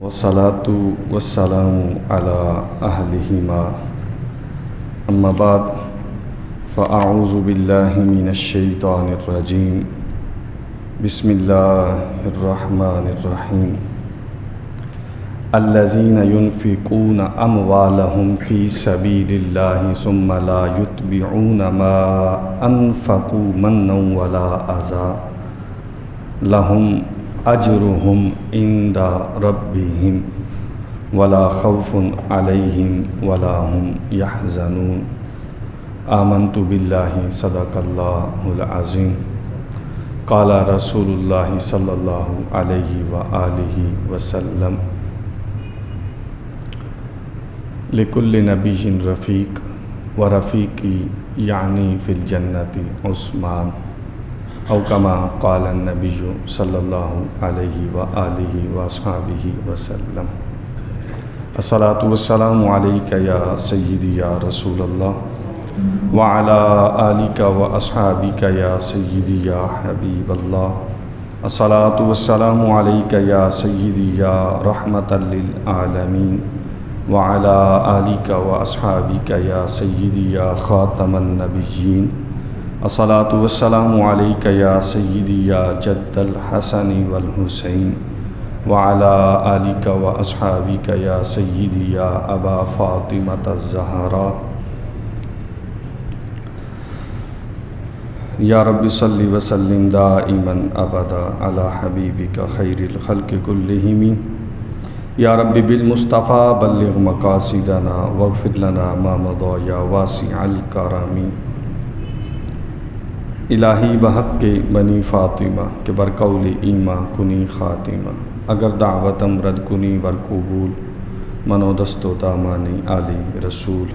والصلاة والسلام على أهلهما أما بعد فأعوذ بالله من الشيطان الرجيم بسم الله الرحمن الرحيم الذين ينفقون أموالهم في سبيل الله ثم لا يتبعون ما أنفقوا منا ولا أذى لهم أجرهم عند ربهم ولا خوف عليهم ولا هم يحزنون آمنت بالله صدق الله العظيم قال رسول الله صلى الله عليه وآله وسلم لكل نبي رفيق ورفيقي يعني في الجنة عثمان او کما قال النبی صلی اللہ علیہ وآلہ وصحبہ وسلم الصلاۃ والسلام علیک یا سیدی یا رسول اللہ وعلی آلک واصحابک یا سیدی یا حبیب اللہ الصلاۃ والسلام علیک یا سیدی یا رحمۃ للعالمین وعلی آلک واصحابک یا سیدی یا خاتم النبیین الصلاۃ والسلام علیک یا سیدی یا جد الحسن والحسین وعلی آلک واصحابک یا سیدی یا ابا فاطمۃ الزہرا یا رب صلی وسلم دائما ابدا علی حبیبک خیر الخلق کلہم یا رب بالمصطفیٰ بلغ مقاصدنا واغفر لنا ما مضى یا واسع الکرم الہی بحق کے بنی فاطمہ کہ برقول ایمہ کنی خاتمہ اگر دعوتم رد کنی ورقبول منو دستو دامانی آلی رسول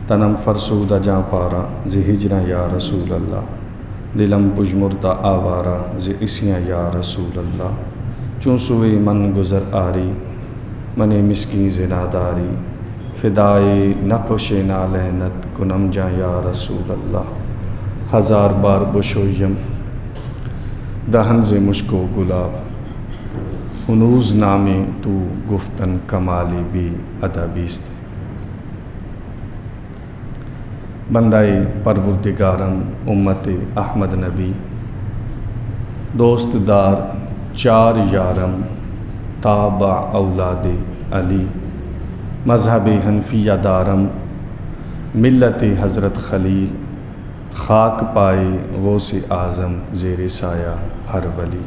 تنم فرسودہ جاں پارا زی ہجرہ یا رسول اللہ دلم پجمردہ آوارا زی اسیاں یا رسول اللہ چون سوئے من گزر آری من مسکین زناداری فدائے نقش نالینت کنم جاں یا رسول اللہ ہزار بار بشویم دہن ز مشک و گلاب ہنوز نامے تو گفتن کمالی بھی ادبیست بندائے پروردگارم امت احمد نبی دوست دار چار یارم تابع اولاد علی مذہب حنفیہ دارم ملت حضرت خلیل خاک پائے غوث اعظم زیر سایہ ہر ولی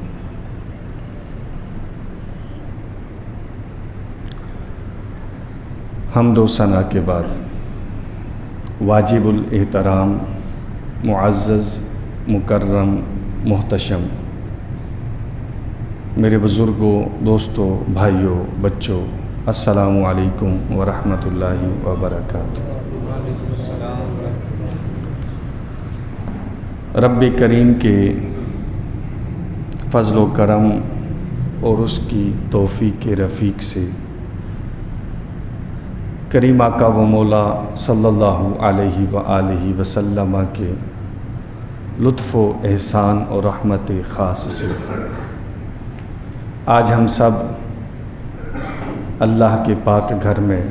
حمد و ثنا کے بعد واجب الاحترام معزز مکرم محتشم میرے بزرگوں دوستوں بھائیوں بچوں السلام علیکم ورحمۃ اللہ وبرکاتہ۔ رب کریم کے فضل و کرم اور اس کی توفیق رفیق سے کریم آقا و مولا صلی اللہ علیہ وآلہ وسلم کے لطف و احسان اور رحمت خاص سے آج ہم سب اللہ کے پاک گھر میں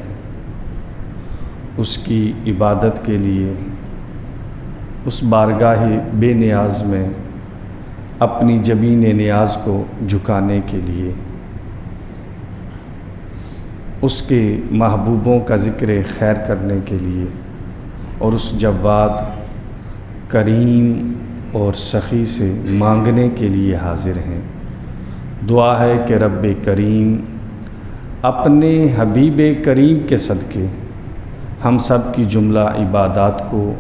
اس کی عبادت کے لیے اس بارگاہ بے نیاز میں اپنی جبین نیاز کو جھکانے کے لیے اس کے محبوبوں کا ذکر خیر کرنے کے لیے اور اس جواد کریم اور سخی سے مانگنے کے لیے حاضر ہیں۔ دعا ہے کہ رب کریم اپنے حبیب کریم کے صدقے ہم سب کی جملہ عبادات کو،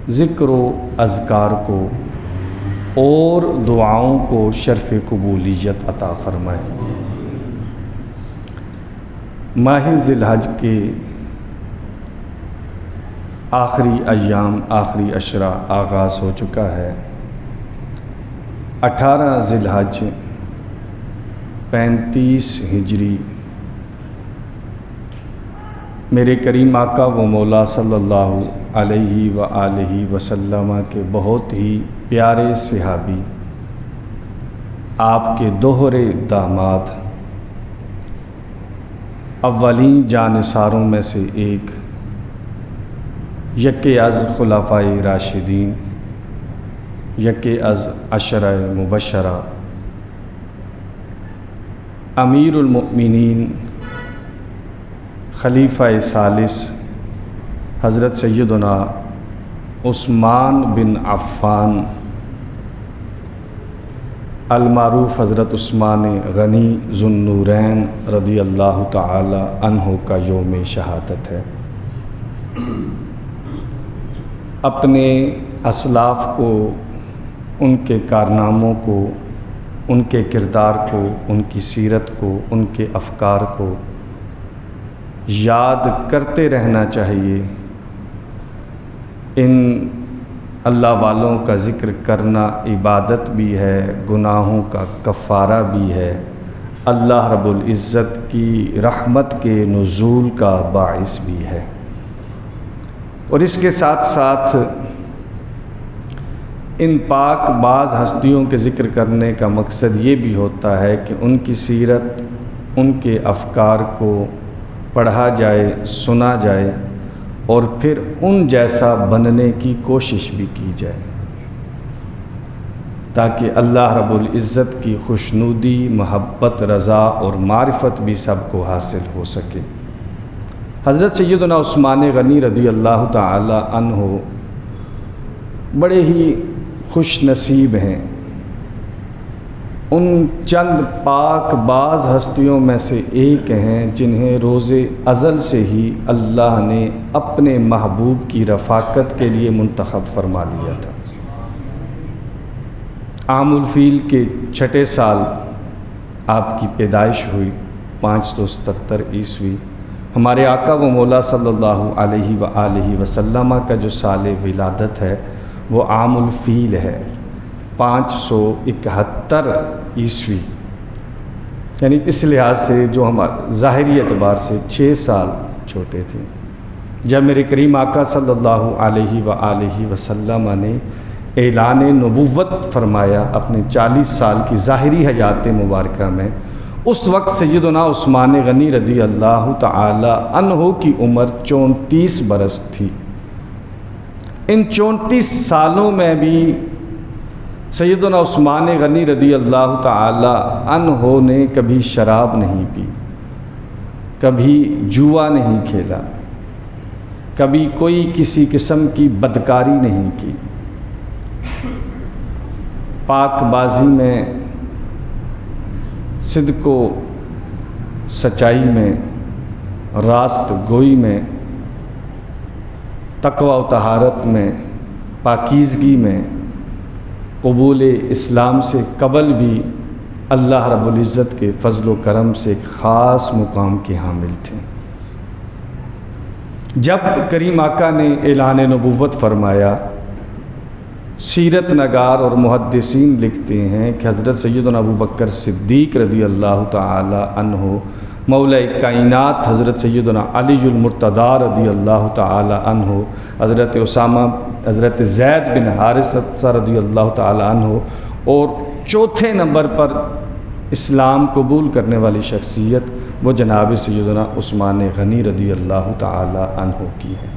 ذکر و اذکار کو اور دعاؤں کو شرف قبولیت عطا فرمائے۔ ماہ ذی الحج کے آخری ایام، آخری عشرہ آغاز ہو چکا ہے۔ 18 ذی الحج 35 ہجری میرے کریم آقا و مولا صلی اللہ علیہ وآلہ وسلم کے بہت ہی پیارے صحابی آپ کے دوہرے داماد اولین جانثاروں میں سے ایک، یکے از خلفائے راشدین، یکے از عشرہ مبشرہ، امیر المؤمنین خلیفہ ثالث حضرت سیدنا عثمان بن عفان المعروف حضرت عثمان غنی ذو النورین رضی اللہ تعالی عنہ کا یوم شہادت ہے۔ اپنے اسلاف کو، ان کے کارناموں کو، ان کے کردار کو، ان کی سیرت کو، ان کے افکار کو یاد کرتے رہنا چاہیے۔ ان اللہ والوں کا ذکر کرنا عبادت بھی ہے، گناہوں کا کفارہ بھی ہے، اللہ رب العزت کی رحمت کے نزول کا باعث بھی ہے۔ اور اس کے ساتھ ساتھ ان پاک باز ہستیوں کے ذکر کرنے کا مقصد یہ بھی ہوتا ہے کہ ان کی سیرت، ان کے افکار کو پڑھا جائے، سنا جائے، اور پھر ان جیسا بننے کی کوشش بھی کی جائے، تاکہ اللہ رب العزت کی خوشنودی، محبت، رضا اور معرفت بھی سب کو حاصل ہو سکے۔ حضرت سیدنا عثمان غنی رضی اللہ تعالی عنہ بڑے ہی خوش نصیب ہیں، ان چند پاک باز ہستیوں میں سے ایک ہیں جنہیں روز ازل سے ہی اللہ نے اپنے محبوب کی رفاقت کے لیے منتخب فرما لیا تھا۔ عام الفیل کے 6 سال آپ کی پیدائش ہوئی، 577 عیسوی۔ ہمارے آقا و مولا صلی اللہ علیہ وآلہ وسلم کا جو سال ولادت ہے وہ عام الفیل ہے، 571 عیسوی، یعنی اس لحاظ سے جو ہمارے ظاہری اعتبار سے 6 سال چھوٹے تھے۔ جب میرے کریم آقا صلی اللہ علیہ وآلہ وسلم نے اعلان نبوت فرمایا اپنے 40 سال کی ظاہری حیات مبارکہ میں، اس وقت سیدنا عثمان غنی رضی اللہ تعالی عنہ کی عمر 34 برس تھی۔ ان 34 سالوں میں بھی سیدنا عثمان غنی رضی اللہ تعالی عنہ نے کبھی شراب نہیں پی، کبھی جوا نہیں کھیلا، کبھی کوئی کسی قسم کی بدکاری نہیں کی، پاک بازی میں، صدق و سچائی میں، راست گوئی میں، تقوی و طہارت میں، پاکیزگی میں، قبول اسلام سے قبل بھی اللہ رب العزت کے فضل و کرم سے ایک خاص مقام کے حامل تھے۔ جب کریم آقا نے اعلان نبوت فرمایا، سیرت نگار اور محدثین لکھتے ہیں کہ حضرت سیدنا ابوبکر صدیق رضی اللہ تعالی عنہ، مولا کائنات حضرت سیدنا علی المرتضی رضی اللہ تعالی عنہ، حضرت اسامہ، حضرت زید بن حارثہ رضی اللہ تعالی عنہ، اور چوتھے نمبر پر اسلام قبول کرنے والی شخصیت وہ جناب سیدنا عثمان غنی رضی اللہ تعالی عنہ کی ہے۔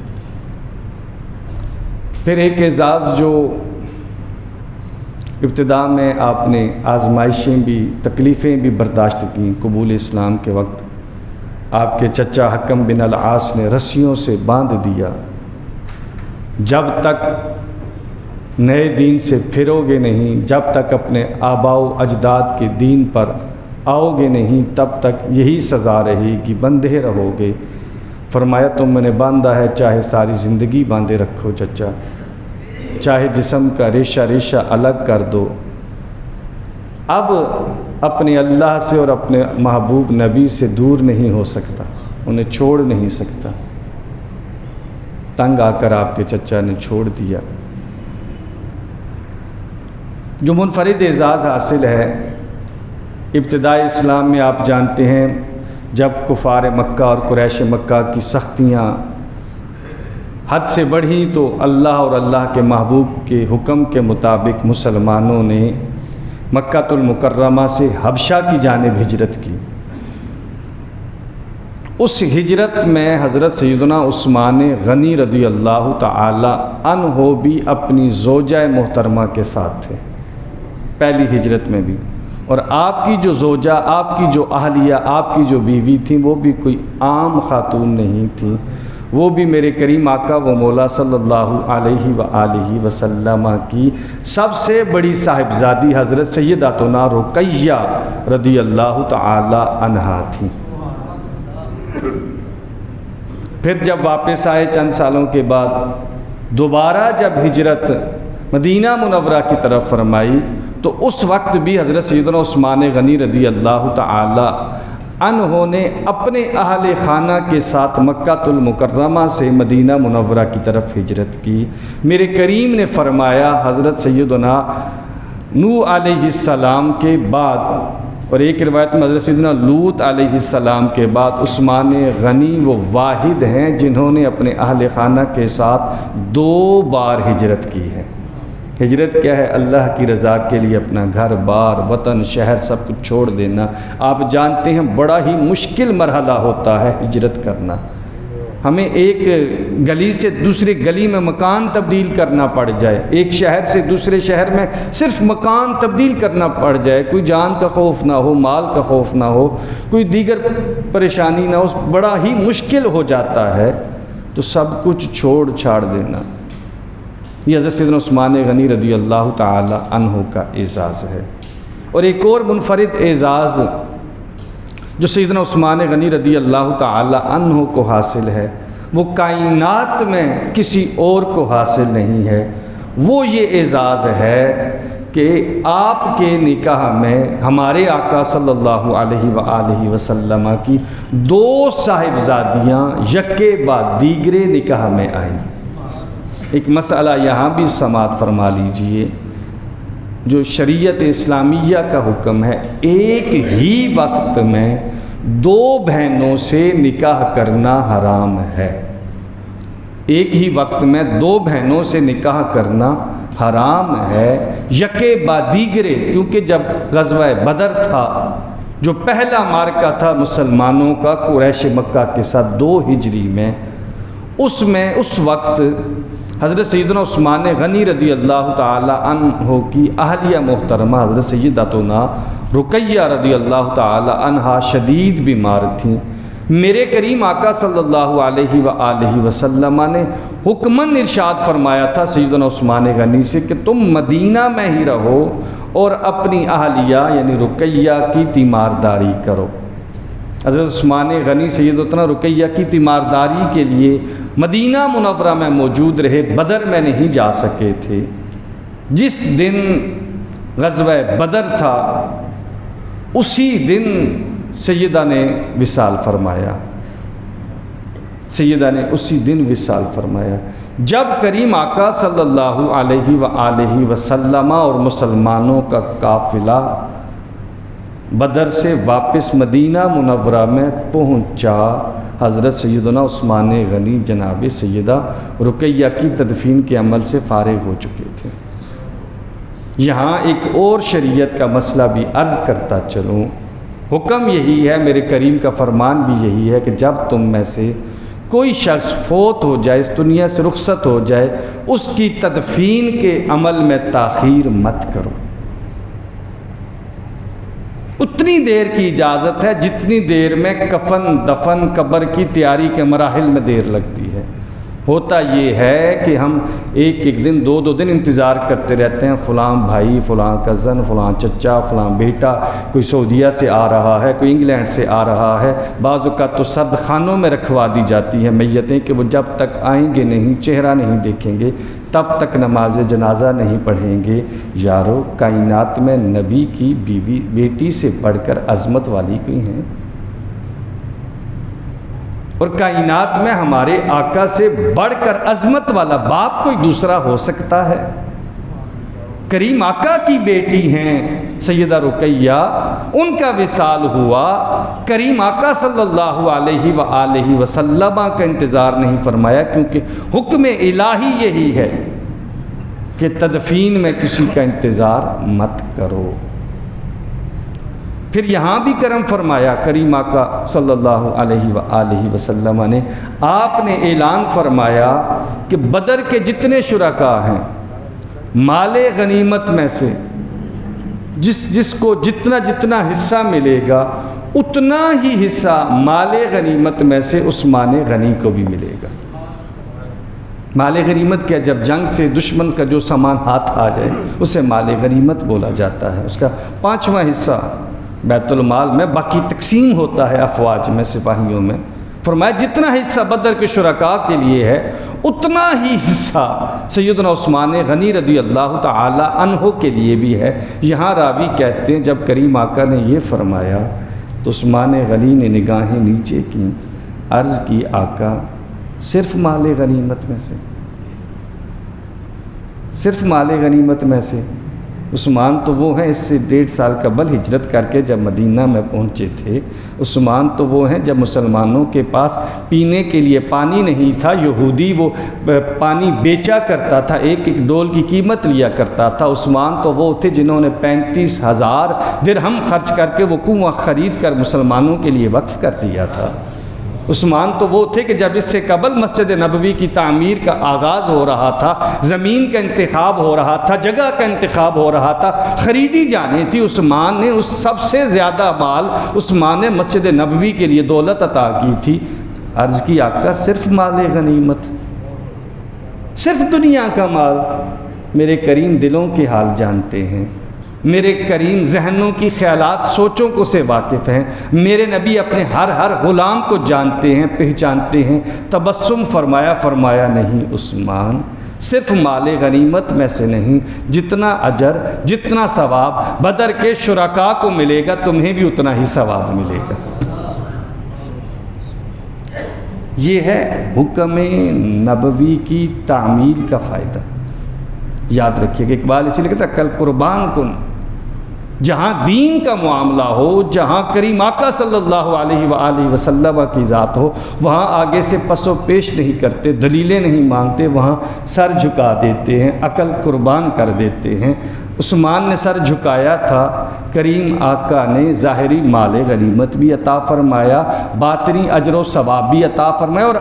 پھر ایک اعزاز جو ابتدا میں آپ نے آزمائشیں بھی، تکلیفیں بھی برداشت کیں قبول اسلام کے وقت، آپ کے چچا حکم بن العاص نے رسیوں سے باندھ دیا، جب تک نئے دین سے پھرو گے نہیں، جب تک اپنے آباء و اجداد کے دین پر آؤ گے نہیں، تب تک یہی سزا رہے گی، بندھے رہو گے۔ فرمایا تم نے باندھا ہے، چاہے ساری زندگی باندھے رکھو چچا، چاہے جسم کا ریشہ ریشہ الگ کر دو، اب اپنے اللہ سے اور اپنے محبوب نبی سے دور نہیں ہو سکتا، انہیں چھوڑ نہیں سکتا۔ تنگ آ کر آپ کے چچا نے چھوڑ دیا۔ جو منفرد اعزاز حاصل ہے ابتدائی اسلام میں، آپ جانتے ہیں جب کفار مکہ اور قریش مکہ کی سختیاں حد سے بڑھی تو اللہ اور اللہ کے محبوب کے حکم کے مطابق مسلمانوں نے مکہ المکرمہ سے حبشہ کی جانب ہجرت کی، اس ہجرت میں حضرت سیدنا عثمان غنی رضی اللہ تعالی عنہ بھی اپنی زوجہ محترمہ کے ساتھ تھے، پہلی ہجرت میں بھی، اور آپ کی جو زوجہ، آپ کی جو اہلیہ، آپ کی جو بیوی تھیں، وہ بھی کوئی عام خاتون نہیں تھیں، وہ بھی میرے کریم آقا و مولا صلی اللہ علیہ وآلہ وسلم کی سب سے بڑی صاحبزادی حضرت سیداتنا رقیہ رضی اللہ تعالی عنہا تھیں۔ پھر جب واپس آئے چند سالوں کے بعد، دوبارہ جب ہجرت مدینہ منورہ کی طرف فرمائی، تو اس وقت بھی حضرت سیدنا عثمان غنی رضی اللہ تعالی عنہ نے اپنے اہل خانہ کے ساتھ مکہ المکرمہ سے مدینہ منورہ کی طرف ہجرت کی۔ میرے کریم نے فرمایا حضرت سیدنا نوح علیہ السلام کے بعد، اور ایک روایت میں حضرت سیدنا لوط علیہ السلام کے بعد عثمان غنی وہ واحد ہیں جنہوں نے اپنے اہل خانہ کے ساتھ 2 بار ہجرت کی ہے۔ ہجرت کیا ہے؟ اللہ کی رضا کے لیے اپنا گھر بار، وطن، شہر سب کچھ چھوڑ دینا۔ آپ جانتے ہیں بڑا ہی مشکل مرحلہ ہوتا ہے ہجرت کرنا۔ ہمیں ایک گلی سے دوسری گلی میں مکان تبدیل کرنا پڑ جائے، ایک شہر سے دوسرے شہر میں صرف مکان تبدیل کرنا پڑ جائے، کوئی جان کا خوف نہ ہو، مال کا خوف نہ ہو، کوئی دیگر پریشانی نہ ہو، بڑا ہی مشکل ہو جاتا ہے، تو سب کچھ چھوڑ چھاڑ دینا۔ یہ حضرت سیدنا عثمان غنی رضی اللہ تعالی عنہ کا اعزاز ہے۔ اور ایک اور منفرد اعزاز جو سیدنا عثمان غنی رضی اللہ تعالی عنہ کو حاصل ہے، وہ کائنات میں کسی اور کو حاصل نہیں ہے، وہ یہ اعزاز ہے کہ آپ کے نکاح میں ہمارے آقا صلی اللہ علیہ وآلہ وسلم کی 2 صاحبزادیاں یکے بعد دیگرے نکاح میں آئیں۔ ایک مسئلہ یہاں بھی سماعت فرما لیجئے، جو شریعت اسلامیہ کا حکم ہے، ایک ہی وقت میں 2 بہنوں سے نکاح کرنا حرام ہے۔ ایک ہی وقت میں 2 بہنوں سے نکاح کرنا حرام ہے، یکے بعد دیگرے، کیونکہ جب غزوہ بدر تھا، جو پہلا معرکہ تھا مسلمانوں کا قریش مکہ کے ساتھ 2 ہجری میں، اس وقت حضرت سیدنا عثمان غنی رضی اللہ تعالی عنہ کی اہلیہ محترمہ حضرت سیداتنا رقیہ رضی اللہ تعالی عنہا شدید بیمار تھیں۔ میرے کریم آقا صلی اللہ علیہ وآلہ وسلم نے حکماً ارشاد فرمایا تھا سیدنا عثمان غنی سے کہ تم مدینہ میں ہی رہو اور اپنی اہلیہ یعنی رقیہ کی تیمارداری کرو۔ حضرت عثمان غنی سیدتنا رقیہ کی تیمارداری کے لیے مدینہ منورہ میں موجود رہے، بدر میں نہیں جا سکے تھے۔ جس دن غزوہ بدر تھا اسی دن سیدہ نے وصال فرمایا، سیدہ نے اسی دن وصال فرمایا جب کریم آقا صلی اللہ علیہ وآلہ وسلم اور مسلمانوں کا قافلہ بدر سے واپس مدینہ منورہ میں پہنچا۔ حضرت سیدنا عثمان غنی جناب سیدہ رقیہ کی تدفین کے عمل سے فارغ ہو چکے تھے۔ یہاں ایک اور شریعت کا مسئلہ بھی عرض کرتا چلوں، حکم یہی ہے، میرے کریم کا فرمان بھی یہی ہے کہ جب تم میں سے کوئی شخص فوت ہو جائے، اس دنیا سے رخصت ہو جائے، اس کی تدفین کے عمل میں تاخیر مت کرو۔ اتنی دیر کی اجازت ہے جتنی دیر میں کفن، دفن، قبر کی تیاری کے مراحل میں دیر لگتی ہے۔ ہوتا یہ ہے کہ ہم ایک دن 2 دن انتظار کرتے رہتے ہیں، فلاں بھائی، فلاں کزن، فلاں چچا، فلاں بیٹا، کوئی سعودیہ سے آ رہا ہے، کوئی انگلینڈ سے آ رہا ہے۔ بعض اوقات تو سرد خانوں میں رکھوا دی جاتی ہیں میتیں کہ وہ جب تک آئیں گے نہیں، چہرہ نہیں دیکھیں گے، تب تک نماز جنازہ نہیں پڑھیں گے۔ یارو، کائنات میں نبی کی بیوی بیٹی سے بڑھ کر عظمت والی کوئی ہیں؟ اور کائنات میں ہمارے آقا سے بڑھ کر عظمت والا باپ کوئی دوسرا ہو سکتا ہے؟ کریم آقا کی بیٹی ہیں سیدہ رقیہ، ان کا وصال ہوا، کریم آقا صلی اللہ علیہ وآلہ وسلم کا انتظار نہیں فرمایا، کیونکہ حکم الہی یہی ہے کہ تدفین میں کسی کا انتظار مت کرو۔ پھر یہاں بھی کرم فرمایا کریم آقا صلی اللہ علیہ وآلہ وسلم نے، آپ نے اعلان فرمایا کہ بدر کے جتنے شرکاء ہیں مال غنیمت میں سے جس کو جتنا حصہ ملے گا اتنا ہی حصہ مال غنیمت میں سے عثمان غنی کو بھی ملے گا۔ مال غنیمت کیا؟ جب جنگ سے دشمن کا جو سامان ہاتھ آ جائے اسے مال غنیمت بولا جاتا ہے، اس کا 5واں حصہ بیت المال میں، باقی تقسیم ہوتا ہے افواج میں، سپاہیوں میں۔ فرمایا جتنا حصہ بدر کے شرکاء کے لیے ہے اتنا ہی حصہ سیدنا عثمان غنی رضی اللہ تعالی عنہ کے لیے بھی ہے۔ یہاں راوی کہتے ہیں جب کریم آقا نے یہ فرمایا تو عثمان غنی نے نگاہیں نیچے کیں، عرض کی آقا صرف مال غنیمت میں سے؟ صرف مال غنیمت میں سے؟ عثمان تو وہ ہیں، اس سے 1.5 سال قبل ہجرت کر کے جب مدینہ میں پہنچے تھے، عثمان تو وہ ہیں جب مسلمانوں کے پاس پینے کے لیے پانی نہیں تھا، یہودی وہ پانی بیچا کرتا تھا، ایک ڈول کی قیمت لیا کرتا تھا۔ عثمان تو وہ تھے جنہوں نے 35,000 درہم خرچ کر کے وہ کنواں خرید کر مسلمانوں کے لیے وقف کر دیا تھا۔ عثمان تو وہ تھے کہ جب اس سے قبل مسجد نبوی کی تعمیر کا آغاز ہو رہا تھا، زمین کا انتخاب ہو رہا تھا، جگہ کا انتخاب ہو رہا تھا، خریدی جانی تھی، عثمان نے اس سب سے زیادہ مال عثمان نے مسجد نبوی کے لیے دولت عطا کی تھی۔ عرض کی آقا صرف مال غنیمت، صرف دنیا کا مال؟ میرے کریم دلوں کے حال جانتے ہیں، میرے کریم ذہنوں کی خیالات سوچوں کو سے واقف ہیں، میرے نبی اپنے ہر غلام کو جانتے ہیں، پہچانتے ہیں۔ تبسم فرمایا نہیں عثمان، صرف مال غنیمت میں سے نہیں، جتنا اجر جتنا ثواب بدر کے شرکاء کو ملے گا تمہیں بھی اتنا ہی ثواب ملے گا۔ یہ ہے حکم نبوی کی تعمیل کا فائدہ۔ یاد رکھیے کہ اقبال اسی لیے کہتا ہے کل قربان کن، جہاں دین کا معاملہ ہو، جہاں کریم آقا صلی اللہ علیہ وآلہ وسلم کی ذات ہو، وہاں آگے سے پس و پیش نہیں کرتے، دلیلیں نہیں مانگتے، وہاں سر جھکا دیتے ہیں، عقل قربان کر دیتے ہیں۔ عثمان نے سر جھکایا تھا، کریم آقا نے ظاہری مال غنیمت بھی عطا فرمایا، باطنی اجر و ثواب بھی عطا فرمایا، اور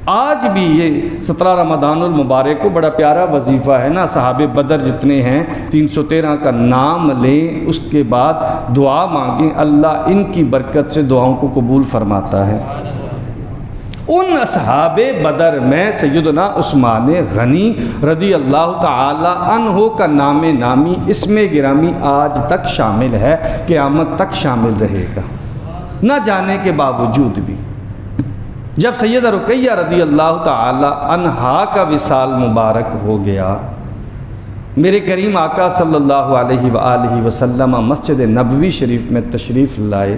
آج بھی یہ 17 رمضان المبارک کو بڑا پیارا وظیفہ ہے نا، صحابہ بدر جتنے ہیں 313 کا نام لیں، اس کے بعد دعا مانگیں، اللہ ان کی برکت سے دعاؤں کو قبول فرماتا ہے۔ ان اصحاب بدر میں سیدنا عثمان غنی رضی اللہ تعالی عنہ کا نام نامی اسم گرامی آج تک شامل ہے، قیامت تک شامل رہے گا، نہ جانے کے باوجود بھی۔ جب سیدہ رقیہ رضی اللہ تعالی عنہا کا وصال مبارک ہو گیا، میرے کریم آقا صلی اللہ علیہ وآلہ وسلم مسجد نبوی شریف میں تشریف لائے،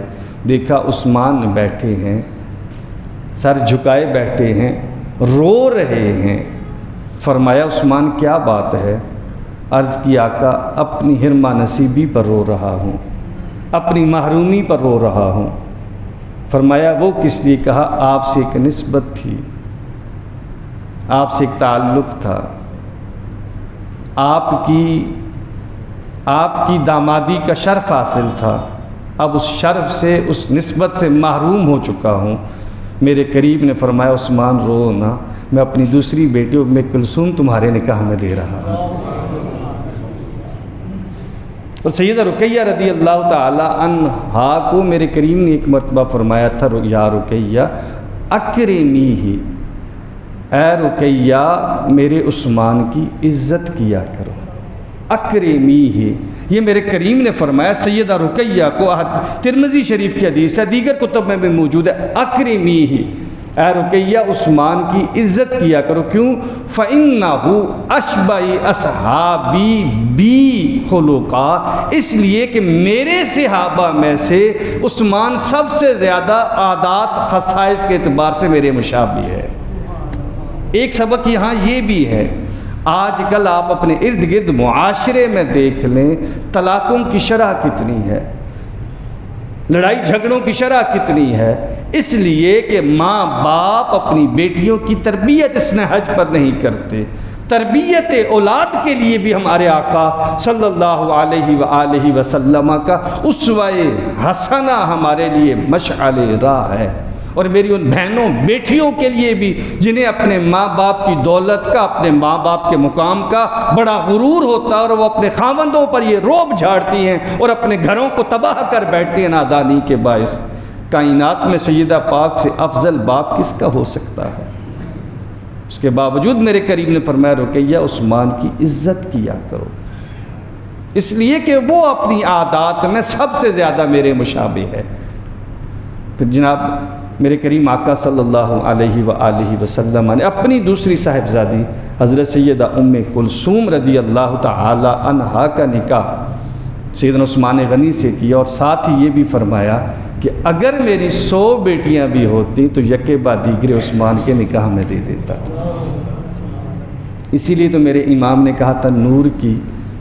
دیکھا عثمان بیٹھے ہیں، سر جھکائے بیٹھے ہیں، رو رہے ہیں۔ فرمایا عثمان کیا بات ہے؟ عرض کی آقا اپنی حرمہ نصیبی پر رو رہا ہوں، اپنی محرومی پر رو رہا ہوں۔ فرمایا وہ کس لیے؟ کہا آپ سے ایک نسبت تھی، آپ سے ایک تعلق تھا، آپ کی دامادی کا شرف حاصل تھا، اب اس شرف سے اس نسبت سے محروم ہو چکا ہوں۔ میرے قریب نے فرمایا عثمان رو نہ، میں اپنی دوسری بیٹی ام کلثوم تمہارے نکاح میں دے رہا ہوں۔ اور سیدہ رقیہ رضی اللہ تعالی عنہا کو میرے کریم نے ایک مرتبہ فرمایا تھا یا رقیہ اکرمی ہی، اے رقیہ میرے عثمان کی عزت کیا کرو، اکرمی ہی، یہ میرے کریم نے فرمایا سیدہ رقیہ کو۔ ترمذی شریف کی حدیث ہے، دیگر کتب میں بھی موجود ہے، اکرمی ہی، اے رقیہ عثمان کی عزت کیا کرو۔ کیوں؟ فَإِنَّهُ أَشْبَهِ أَصْحَابِي بِي خُلُقًا، اس لیے کہ میرے صحابہ میں سے عثمان سب سے زیادہ عادات خصائص کے اعتبار سے میرے مشابہ ہے۔ ایک سبق یہاں یہ بھی ہے، آج کل آپ اپنے ارد گرد معاشرے میں دیکھ لیں، طلاقوں کی شرح کتنی ہے، لڑائی جھگڑوں کی شرح کتنی ہے، اس لیے کہ ماں باپ اپنی بیٹیوں کی تربیت اس نہج پر نہیں کرتے۔ تربیت اولاد کے لیے بھی ہمارے آقا صلی اللہ علیہ وآلہ وسلم کا اسوہ حسنہ ہمارے لیے مشعل راہ ہے۔ اور میری ان بہنوں بیٹیوں کے لیے بھی جنہیں اپنے ماں باپ کی دولت کا، اپنے ماں باپ کے مقام کا بڑا غرور ہوتا ہے اور وہ اپنے خاوندوں پر یہ روب جھاڑتی ہیں اور اپنے گھروں کو تباہ کر بیٹھتی ہیں نادانی کے باعث، کائنات میں سیدہ پاک سے افضل باپ کس کا ہو سکتا ہے؟ اس کے باوجود میرے کریم نے فرمایا رقیہ عثمان کی عزت کیا کرو، اس لیے کہ وہ اپنی عادات میں سب سے زیادہ میرے مشابہ ہے۔ پھر جناب میرے کریم آقا صلی اللہ علیہ وآلہ وسلم نے اپنی دوسری صاحبزادی حضرت سیدہ ام کلثوم رضی اللہ تعالی عنہا کا نکاح سیدنا عثمان غنی سے کیا، اور ساتھ ہی یہ بھی فرمایا کہ اگر میری 100 بیٹیاں بھی ہوتی تو یکے بعد دیگرے عثمان کے نکاح میں دے دیتا۔ اسی لیے تو میرے امام نے کہا تھا نور کی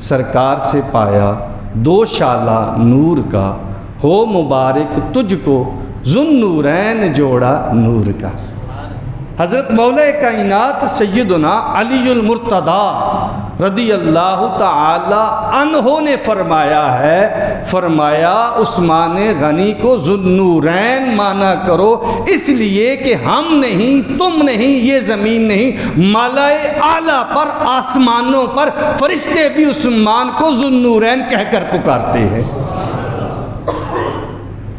سرکار سے پایا 2 شالہ نور کا، ہو مبارک تجھ کو ذن نورین جوڑا نور کا۔ حضرت مولا کائنات سیدنا علی المرتضی رضی اللہ تعالی عنہ نے فرمایا ہے، فرمایا عثمان غنی کو ذن نورین مانا کرو، اس لیے کہ ہم نہیں، تم نہیں، یہ زمین نہیں، مالائے اعلیٰ پر، آسمانوں پر فرشتے بھی عثمان کو ذن نورین کہہ کر پکارتے ہیں۔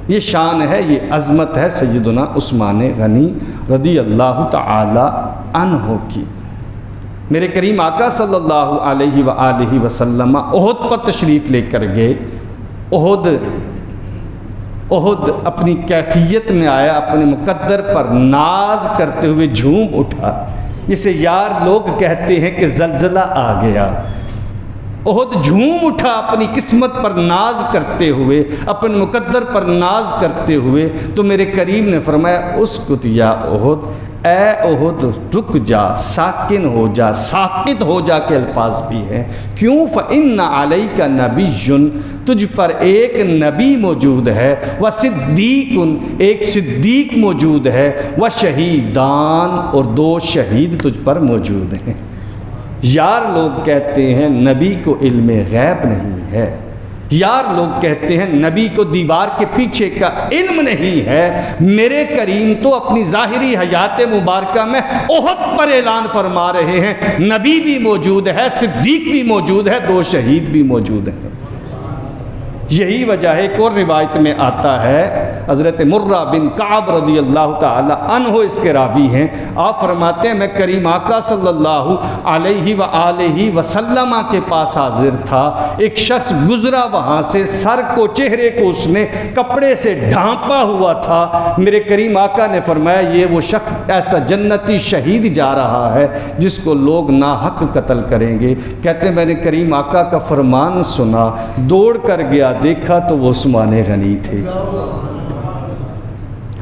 یہ شان ہے، یہ عظمت ہے سیدنا عثمان غنی رضی اللہ تعالی عنہ کی۔ میرے کریم آقا صلی اللہ علیہ وآلہ وسلم احد پر تشریف لے کر گئے۔ احد اپنی کیفیت میں آیا، اپنے مقدر پر ناز کرتے ہوئے جھوم اٹھا، جسے یار لوگ کہتے ہیں کہ زلزلہ آ گیا۔ احد جھوم اٹھا اپنی قسمت پر ناز کرتے ہوئے، اپنے مقدر پر ناز کرتے ہوئے، تو میرے کریم نے فرمایا اسکت یا احد، اے احد رک جا، ساکن ہو جا، ساکت ہو جا کے الفاظ بھی ہیں۔ کیوں؟ فَإِنَّ عَلَيْكَ نَبِيٌّ، تجھ پر ایک نبی موجود ہے، وَصِدِّيقٌ، ایک صدیق موجود ہے، وَشَہِیدان، اور 2 شہید تجھ پر موجود ہیں۔ یار لوگ کہتے ہیں نبی کو علم غیب نہیں ہے، یار لوگ کہتے ہیں نبی کو دیوار کے پیچھے کا علم نہیں ہے۔ میرے کریم تو اپنی ظاہری حیات مبارکہ میں احد پر اعلان فرما رہے ہیں نبی بھی موجود ہے، صدیق بھی موجود ہے، 2 شہید بھی موجود ہیں۔ یہی وجہ ہے، ایک اور روایت میں آتا ہے، حضرت مرہ بن کعب رضی اللہ تعالی عنہ اس کے راوی ہیں، آپ فرماتے ہیں میں کریم آقا صلی اللہ علیہ وآلہ وسلم کے پاس حاضر تھا، ایک شخص گزرا وہاں سے، سر کو، چہرے کو اس نے کپڑے سے ڈھانپا ہوا تھا۔ میرے کریم آقا نے فرمایا یہ وہ شخص ایسا جنتی شہید جا رہا ہے جس کو لوگ ناحق قتل کریں گے۔ کہتے ہیں میں نے کریم آقا کا فرمان سنا، دوڑ کر گیا، دیکھا تو وہ عثمان غنی تھے۔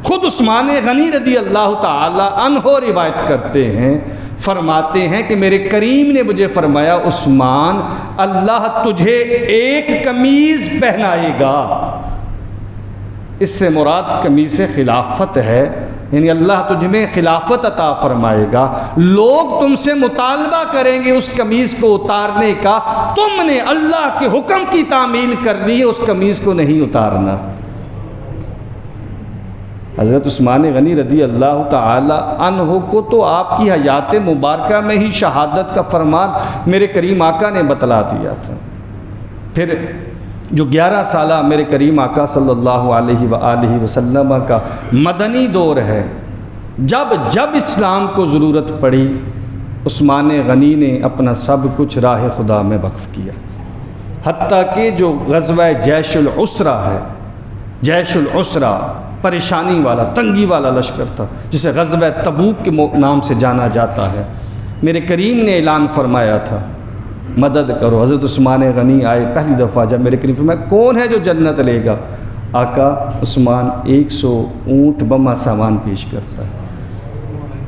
خود عثمان غنی رضی اللہ تعالی عنہ روایت کرتے ہیں، فرماتے ہیں کہ میرے کریم نے مجھے فرمایا عثمان اللہ تجھے ایک قمیض پہنائے گا۔ اس سے مراد قمیض خلافت ہے، یعنی اللہ تجھ میں خلافت عطا فرمائے گا۔ لوگ تم سے مطالبہ کریں گے اس قمیض کو اتارنے کا، تم نے اللہ کے حکم کی تعمیل کرنی ہے، اس قمیض کو نہیں اتارنا۔ حضرت عثمان غنی رضی اللہ تعالی عنہ کو تو آپ کی حیات مبارکہ میں ہی شہادت کا فرمان میرے کریم آقا نے بتلا دیا تھا۔ پھر جو 11 سالہ میرے کریم آقا صلی اللہ علیہ وآلہ وسلم کا مدنی دور ہے، جب اسلام کو ضرورت پڑی عثمان غنی نے اپنا سب کچھ راہ خدا میں وقف کیا، حتیٰ کہ جو غزوہ جیش العسرہ ہے، جیش العسرہ پریشانی والا، تنگی والا لشکر تھا جسے غزوہ تبوک کے نام سے جانا جاتا ہے، میرے کریم نے اعلان فرمایا تھا مدد کرو۔ حضرت عثمان غنی آئے، پہلی دفعہ جب میرے کریم فرمایا کون ہے جو جنت لے گا؟ آقا عثمان 100 اونٹ بما سامان پیش کرتا ہے۔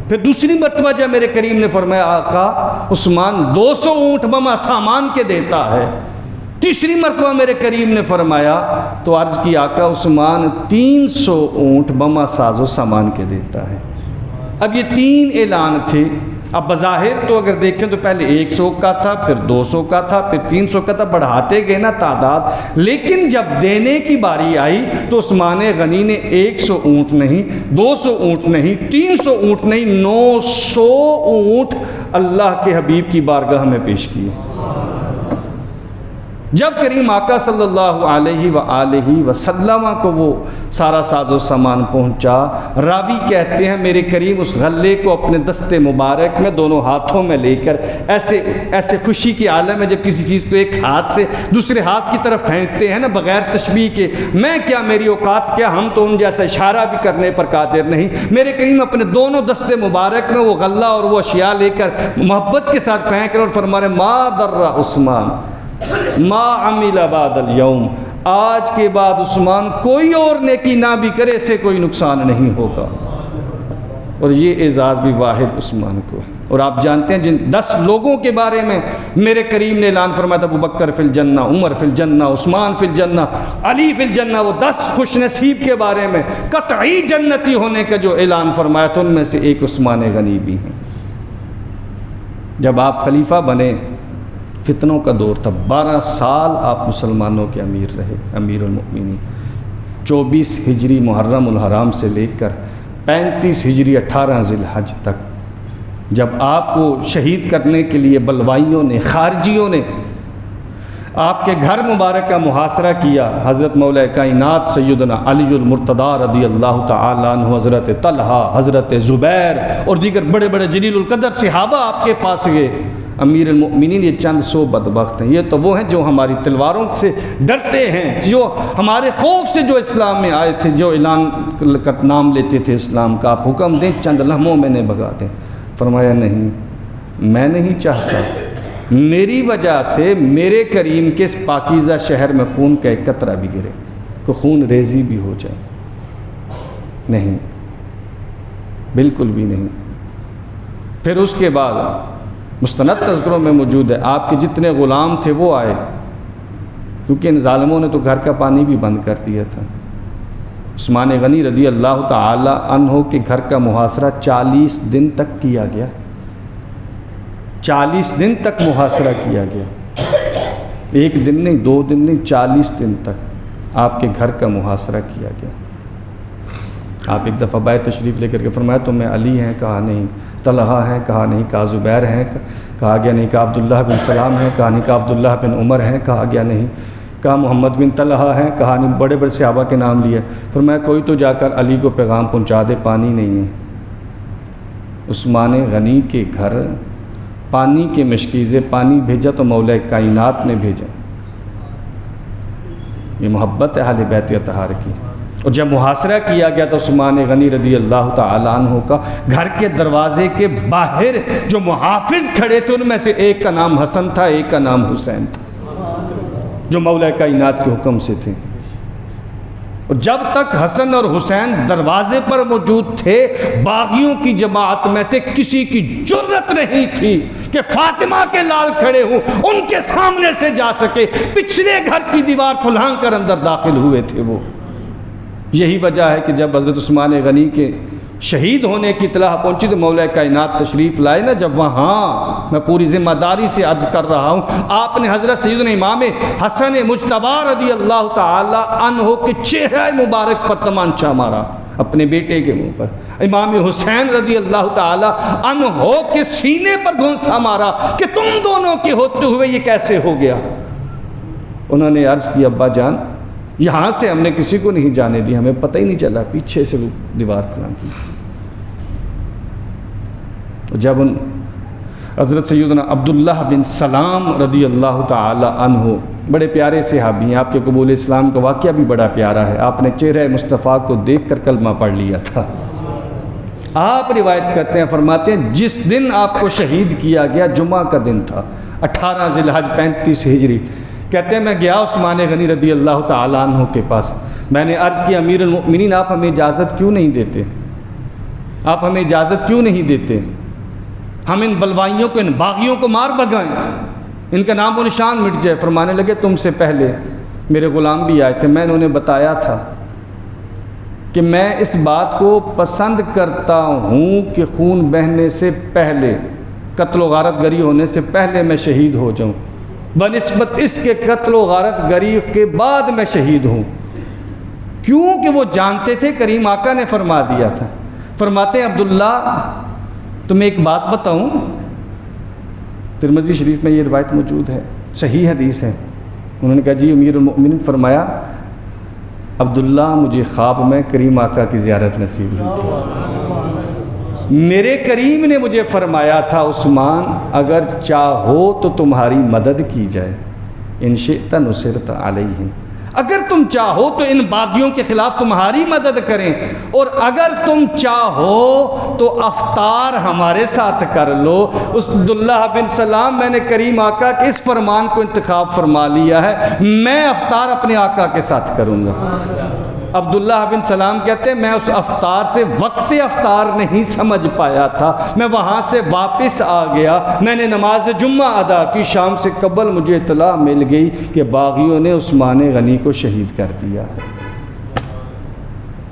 پھر دوسری مرتبہ جب میرے کریم نے فرمایا آقا عثمان 200 اونٹ بما سامان کے دیتا ہے۔ تیسری مرتبہ میرے کریم نے فرمایا تو عرض کی آقا عثمان 300 اونٹ بما ساز و سامان کے دیتا ہے۔ اب یہ 3 اعلان تھے، اب بظاہر تو اگر دیکھیں تو پہلے 100 کا تھا، پھر 200 کا تھا، پھر 300 کا تھا، بڑھاتے گئے نا تعداد، لیکن جب دینے کی باری آئی تو عثمان غنی نے 100 اونٹ نہیں، 200 اونٹ نہیں، 300 اونٹ نہیں، 900 اونٹ اللہ کے حبیب کی بارگاہ میں پیش کیے۔ جب کریم آقا صلی اللہ علیہ وآلہ وسلم کو وہ سارا ساز و سامان پہنچا، راوی کہتے ہیں میرے کریم اس غلے کو اپنے دست مبارک میں دونوں ہاتھوں میں لے کر ایسے خوشی کی عالم میں جب کسی چیز کو ایک ہاتھ سے دوسرے ہاتھ کی طرف پھینکتے ہیں نا بغیر تشبیہ کے، میں کیا، میری اوقات کیا، ہم تو ان جیسا اشارہ بھی کرنے پر قادر نہیں، میرے کریم اپنے دونوں دست مبارک میں وہ غلہ اور وہ اشیاء لے کر محبت کے ساتھ پھینک کر اور فرما رہے ما در عثمان ما عمل بعد اليوم، آج کے بعد عثمان کوئی اور نیکی نہ بھی کرے سے کوئی نقصان نہیں ہوگا۔ اور یہ اعزاز بھی واحد عثمان کو ہے۔ اور آپ جانتے ہیں جن 10 لوگوں کے بارے میں میرے کریم نے اعلان فرمایا تھا، ابو بکر فی الجنہ، عمر فی الجنہ، عثمان فی الجنہ، علی فی الجنہ، وہ 10 خوش نصیب کے بارے میں قطعی جنتی ہونے کا جو اعلان فرمایا تھا، ان میں سے ایک عثمان غنی بھی ہیں۔ جب آپ خلیفہ بنے، فتنوں کا دور تھا، 12 سال آپ مسلمانوں کے امیر رہے، امیر المؤمنین، 24 ہجری محرم الحرام سے لے کر 35 ہجری 18 ذی الحج تک، جب آپ کو شہید کرنے کے لیے بلوائیوں نے، خارجیوں نے آپ کے گھر مبارک کا محاصرہ کیا، حضرت مولا کائنات سیدنا علی المرتضیٰ رضی اللہ تعالیٰ عنہ، حضرت طلحہ، حضرت زبیر اور دیگر بڑے بڑے جلیل القدر صحابہ آپ کے پاس گئے۔ امیر المؤمنین یہ چند 100 بدبخت ہیں، یہ تو وہ ہیں جو ہماری تلواروں سے ڈرتے ہیں، جو ہمارے خوف سے جو اسلام میں آئے تھے، جو اعلان کر نام لیتے تھے اسلام کا، آپ حکم دیں چند لمحوں میں نے بھگا دیں۔ فرمایا نہیں، میں نہیں چاہتا میری وجہ سے میرے کریم کے اس پاکیزہ شہر میں خون کا ایک قطرہ بھی گرے، کو خون ریزی بھی ہو جائے، نہیں، بالکل بھی نہیں۔ پھر اس کے بعد مستند تذکروں میں موجود ہے، آپ کے جتنے غلام تھے وہ آئے، کیونکہ ان ظالموں نے تو گھر کا پانی بھی بند کر دیا تھا۔ عثمان غنی رضی اللہ تعالی عنہ کے گھر کا محاصرہ 40 دن تک کیا گیا، 40 دن تک محاصرہ کیا گیا، ایک دن نہیں، 2 دن نہیں، 40 دن تک آپ کے گھر کا محاصرہ کیا گیا۔ آپ ایک دفعہ بائے تشریف لے کر کے فرمایا تمہیں علی ہیں؟ کہا نہیں۔ طلحہ ہیں؟ کہا نہیں۔ کہا زبیر ہیں؟ کہا گیا نہیں۔ کہا عبداللہ بن سلام ہیں؟ کہا نہیں۔ کہا عبداللہ بن عمر ہیں؟ کہا گیا نہیں۔ کہا محمد بن طلحہ ہیں؟ کہا نہیں۔ بڑے بڑے صحابہ کے نام لیے۔ فرمایا کوئی تو جا کر علی کو پیغام پہنچا دے، پانی نہیں ہے۔ عثمان غنی کے گھر پانی کے مشکیزے پانی بھیجا تو مولا کائنات نے بھیجا۔ یہ محبت ہے اہل بیت اطہار کی۔ اور جب محاصرہ کیا گیا تو عثمان غنی رضی اللہ تعالیٰ عنہ کا گھر کے دروازے کے باہر جو محافظ کھڑے تھے ان میں سے ایک کا نام حسن تھا، ایک کا نام حسین تھا، جو مولا کائنات کے حکم سے تھے۔ اور جب تک حسن اور حسین دروازے پر موجود تھے، باغیوں کی جماعت میں سے کسی کی جرت نہیں تھی کہ فاطمہ کے لال کھڑے ہوں، ان کے سامنے سے جا سکے، پچھلے گھر کی دیوار پھلانگ کر اندر داخل ہوئے تھے وہ۔ یہی وجہ ہے کہ جب حضرت عثمان غنی کے شہید ہونے کی اطلاع پہنچی تو مولا کائنات تشریف لائے نا، جب وہاں میں پوری ذمہ داری سے عرض کر رہا ہوں، آپ نے حضرت سیدنا امام حسن مجتبی رضی اللہ تعالی عنہ کے چہرہ مبارک پر تمانچہ مارا، اپنے بیٹے کے منہ پر۔ امام حسین رضی اللہ تعالی عنہ کے سینے پر گھونسا مارا کہ تم دونوں کے ہوتے ہوئے یہ کیسے ہو گیا۔ انہوں نے عرض کی ابا جان یہاں سے ہم نے کسی کو نہیں جانے دی، ہمیں پتہ ہی نہیں چلا، پیچھے سے دیوار پھلانگ دی۔ جب ان حضرت سیدنا عبداللہ بن سلام رضی اللہ تعالی عنہ بڑے پیارے صحابی ہیں، آپ کے قبول اسلام کا واقعہ بھی بڑا پیارا ہے، آپ نے چہرہ مصطفیٰ کو دیکھ کر کلمہ پڑھ لیا تھا۔ آپ روایت کرتے ہیں، فرماتے ہیں جس دن آپ کو شہید کیا گیا جمعہ کا دن تھا، 18 ذی الحج 35 ہجری۔ کہتے ہیں میں گیا عثمان غنی رضی اللہ تعالیٰ عنہ کے پاس، میں نے عرض کی امیر المؤمنین آپ ہمیں اجازت کیوں نہیں دیتے، آپ ہمیں اجازت کیوں نہیں دیتے، ہم ان بلوائیوں کو، ان باغیوں کو مار بھگائیں، ان کا نام و نشان مٹ جائے۔ فرمانے لگے تم سے پہلے میرے غلام بھی آئے تھے، میں نے انہیں بتایا تھا کہ میں اس بات کو پسند کرتا ہوں کہ خون بہنے سے پہلے قتل و غارت گری ہونے سے پہلے میں شہید ہو جاؤں، بنسبت اس کے قتل و غارت گری کے بعد میں شہید ہوں۔ کیونکہ وہ جانتے تھے، کریم آقا نے فرما دیا تھا۔ فرماتے ہیں عبداللہ تمہیں ایک بات بتاؤں، ترمذی شریف میں یہ روایت موجود ہے، صحیح حدیث ہے۔ انہوں نے کہا جی امیر المؤمنین، فرمایا عبداللہ مجھے خواب میں کریم آقا کی زیارت نصیب ہوئی تھی، میرے کریم نے مجھے فرمایا تھا عثمان اگر چاہو تو تمہاری مدد کی جائے، ان شئت نصرت علیہم، اگر تم چاہو تو ان باغیوں کے خلاف تمہاری مدد کریں، اور اگر تم چاہو تو افطار ہمارے ساتھ کر لو۔ عبداللہ بن سلام، میں نے کریم آقا کے اس فرمان کو انتخاب فرما لیا ہے، میں افطار اپنے آقا کے ساتھ کروں گا۔ عبداللہ بن سلام کہتے ہیں میں اس افطار سے وقت افطار نہیں سمجھ پایا تھا، میں وہاں سے واپس آ گیا، میں نے نماز جمعہ ادا کی، شام سے قبل مجھے اطلاع مل گئی کہ باغیوں نے عثمان غنی کو شہید کر دیا ہے۔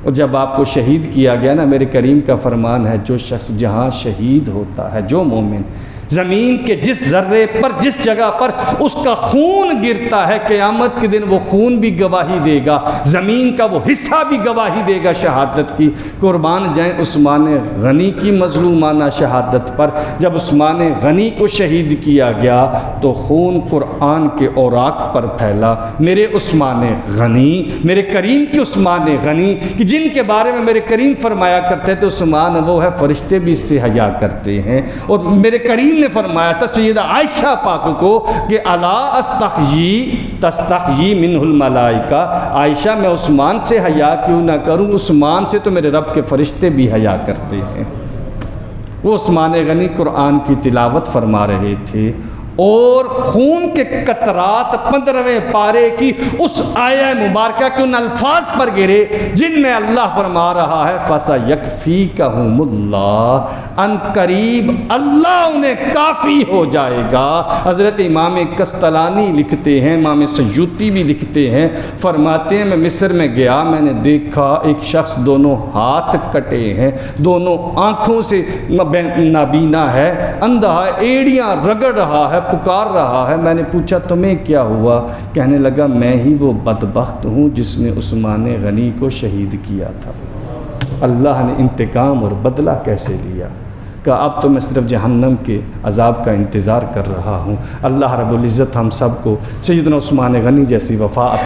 اور جب آپ کو شہید کیا گیا نا، میرے کریم کا فرمان ہے جو شخص جہاں شہید ہوتا ہے، جو مومن زمین کے جس ذرے پر، جس جگہ پر اس کا خون گرتا ہے، قیامت کے دن وہ خون بھی گواہی دے گا، زمین کا وہ حصہ بھی گواہی دے گا شہادت کی۔ قربان جائیں عثمان غنی کی مظلومانہ شہادت پر۔ جب عثمان غنی کو شہید کیا گیا تو خون قرآن کے اوراق پر پھیلا۔ میرے عثمان غنی، میرے کریم کے عثمان غنی، کہ جن کے بارے میں میرے کریم فرمایا کرتے تھے عثمان وہ ہے، فرشتے بھی اس سے حیا کرتے ہیں۔ اور میرے کریم نے فرمایا تھا سیدہ عائشہ پاک کو کہ الا استحیی تستحیی منہ الملائکہ، عائشہ میں عثمان سے حیا کیوں نہ کروں، عثمان سے تو میرے رب کے فرشتے بھی حیا کرتے ہیں۔ وہ عثمان غنی قرآن کی تلاوت فرما رہے تھے اور خون کے قطرات 15ویں پارے کی اس آیہ مبارکہ کے ان الفاظ پر گرے جن میں اللہ فرما رہا ہے فَسَيَكْفِيكَهُمُ اللَّهُ، ان قریب اللہ انہیں کافی ہو جائے گا۔ حضرت امام قسطلانی لکھتے ہیں، امام سیوطی بھی لکھتے ہیں، فرماتے ہیں میں مصر میں گیا، میں نے دیکھا ایک شخص دونوں ہاتھ کٹے ہیں، دونوں آنکھوں سے نابینا ہے، اندھا ہے، ایڑیاں رگڑ رہا ہے، پکار رہا ہے۔ میں نے پوچھا تمہیں کیا ہوا؟ کہنے لگا میں ہی وہ بدبخت ہوں جس نے عثمان غنی کو شہید کیا تھا۔ اللہ نے انتقام اور بدلہ کیسے لیا؟ کہا اب تو میں صرف جہنم کے عذاب کا انتظار کر رہا ہوں۔ اللہ رب العزت ہم سب کو سیدنا عثمان غنی جیسی وفا